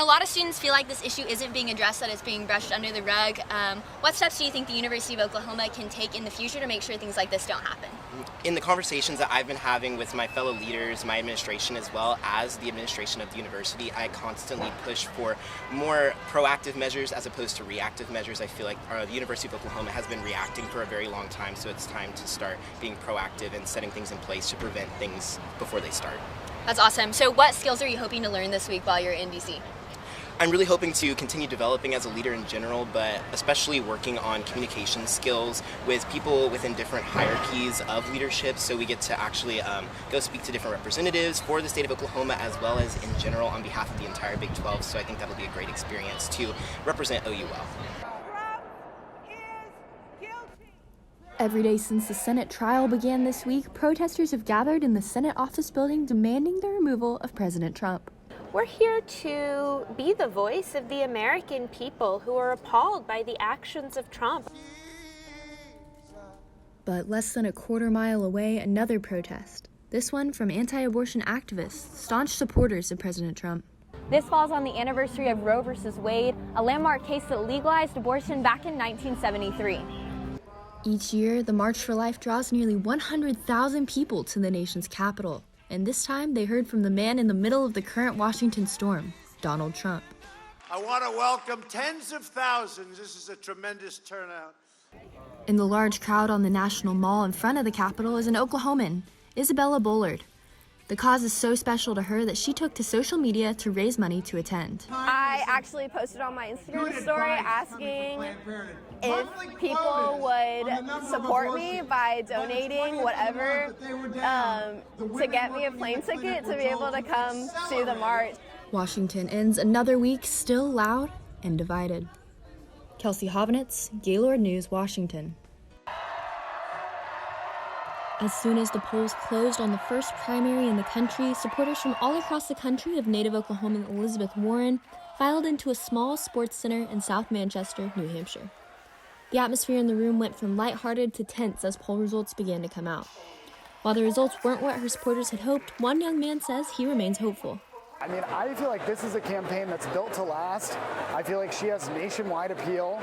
And a lot of students feel like this issue isn't being addressed, that it's being brushed under the rug. What steps do you think the University of Oklahoma can take in the future to make sure things like this don't happen? In the conversations that I've been having with my fellow leaders, my administration, as well as the administration of the university, I constantly push for more proactive measures as opposed to reactive measures. I feel like the University of Oklahoma has been reacting for a very long time, so it's time to start being proactive and setting things in place to prevent things before they start. That's awesome. So what skills are you hoping to learn this week while you're in DC? I'm really hoping to continue developing as a leader in general, but especially working on communication skills with people within different hierarchies of leadership, so we get to actually go speak to different representatives for the state of Oklahoma as well as in general on behalf of the entire Big 12. So I think that'll be a great experience to represent OU well. Every day since the Senate trial began this week, protesters have gathered in the Senate office building demanding the removal of President Trump. We're here to be the voice of the American people who are appalled by the actions of Trump. But less than a quarter mile away, another protest. This one from anti-abortion activists, staunch supporters of President Trump. This falls on the anniversary of Roe v. Wade, a landmark case that legalized abortion back in 1973. Each year, the March for Life draws nearly 100,000 people to the nation's capital. And this time, they heard from the man in the middle of the current Washington storm, Donald Trump. I want to welcome tens of thousands. This is a tremendous turnout. In the large crowd on the National Mall in front of the Capitol is an Oklahoman, Isabella Bullard. The cause is so special to her that she took to social media to raise money to attend. I actually posted on my Instagram story asking if people would support me by donating whatever to get me a plane ticket to be able to come to the march. Washington ends another week still loud and divided. Kelsey Hovanetz, Gaylord News, Washington. As soon as the polls closed on the first primary in the country, supporters from all across the country of native Oklahoman Elizabeth Warren filed into a small sports center in South Manchester, New Hampshire. The atmosphere in the room went from lighthearted to tense as poll results began to come out. While the results weren't what her supporters had hoped, one young man says he remains hopeful. I mean, I feel like this is a campaign that's built to last. I feel like she has nationwide appeal,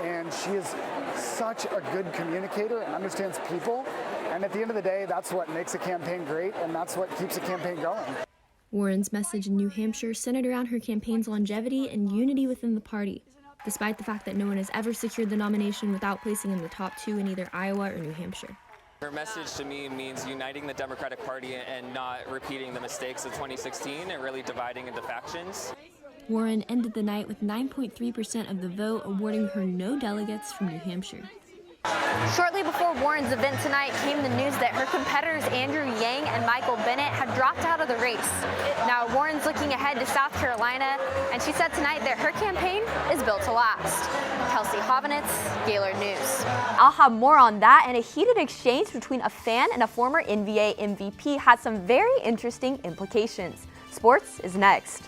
and she is such a good communicator and understands people. And at the end of the day, that's what makes a campaign great, and that's what keeps a campaign going. Warren's message in New Hampshire centered around her campaign's longevity and unity within the party, despite the fact that no one has ever secured the nomination without placing in the top two in either Iowa or New Hampshire. Her message to me means uniting the Democratic Party and not repeating the mistakes of 2016 and really dividing into factions. Warren ended the night with 9.3% of the vote, awarding her no delegates from New Hampshire. Shortly before Warren's event tonight came the news that her competitors Andrew Yang and Michael Bennett had dropped out of the race. Now Warren's looking ahead to South Carolina, and she said tonight that her campaign is built to last. Kelsey Hovanetz, Gaylord News. I'll have more on that, and a heated exchange between a fan and a former NBA MVP had some very interesting implications. Sports is next.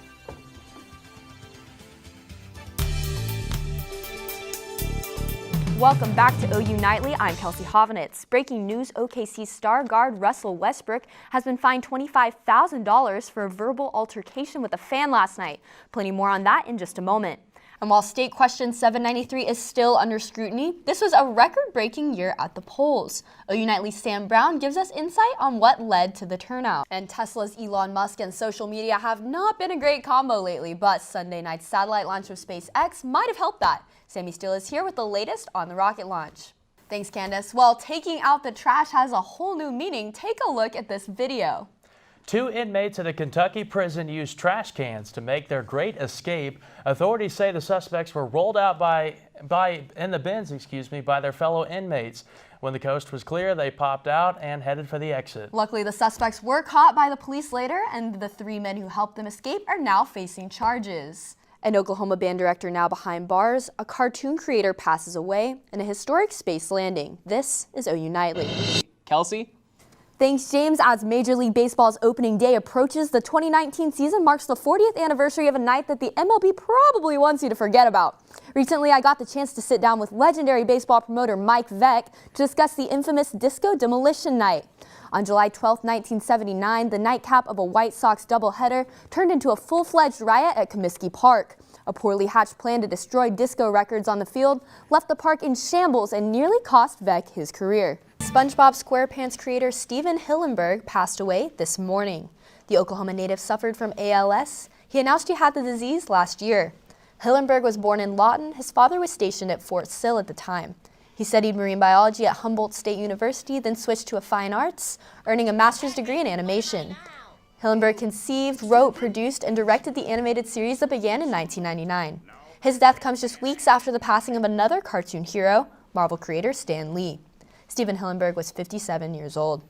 Welcome back to OU Nightly. I'm Kelsey Hovanetz. Breaking news, OKC star guard Russell Westbrook has been fined $25,000 for a verbal altercation with a fan last night. Plenty more on that in just a moment. And while State Question 793 is still under scrutiny, this was a record-breaking year at the polls. OU Nightly's Sam Brown gives us insight on what led to the turnout. And Tesla's Elon Musk and social media have not been a great combo lately, but Sunday night's satellite launch of SpaceX might have helped that. Sammy Steele is here with the latest on the rocket launch. Thanks, Candace. Well, taking out the trash has a whole new meaning. Take a look at this video. 2 inmates at a Kentucky prison used trash cans to make their great escape. Authorities say the suspects were rolled out by their fellow inmates. When the coast was clear, they popped out and headed for the exit. Luckily, the suspects were caught by the police later, and the 3 men who helped them escape are now facing charges. An Oklahoma band director now behind bars, a cartoon creator passes away, and a historic space landing. This is OU Nightly. Kelsey? Thanks, James. As Major League Baseball's opening day approaches, the 2019 season marks the 40th anniversary of a night that the MLB probably wants you to forget about. Recently, I got the chance to sit down with legendary baseball promoter Mike Veck to discuss the infamous Disco Demolition Night. On July 12, 1979, the nightcap of a White Sox doubleheader turned into a full-fledged riot at Comiskey Park. A poorly hatched plan to destroy disco records on the field left the park in shambles and nearly cost Veeck his career. SpongeBob SquarePants creator Steven Hillenburg passed away this morning. The Oklahoma native suffered from ALS. He announced he had the disease last year. Hillenburg was born in Lawton. His father was stationed at Fort Sill at the time. He studied marine biology at Humboldt State University, then switched to fine arts, earning a master's degree in animation. Hillenburg conceived, wrote, produced, and directed the animated series that began in 1999. His death comes just weeks after the passing of another cartoon hero, Marvel creator Stan Lee. Steven Hillenburg was 57 years old.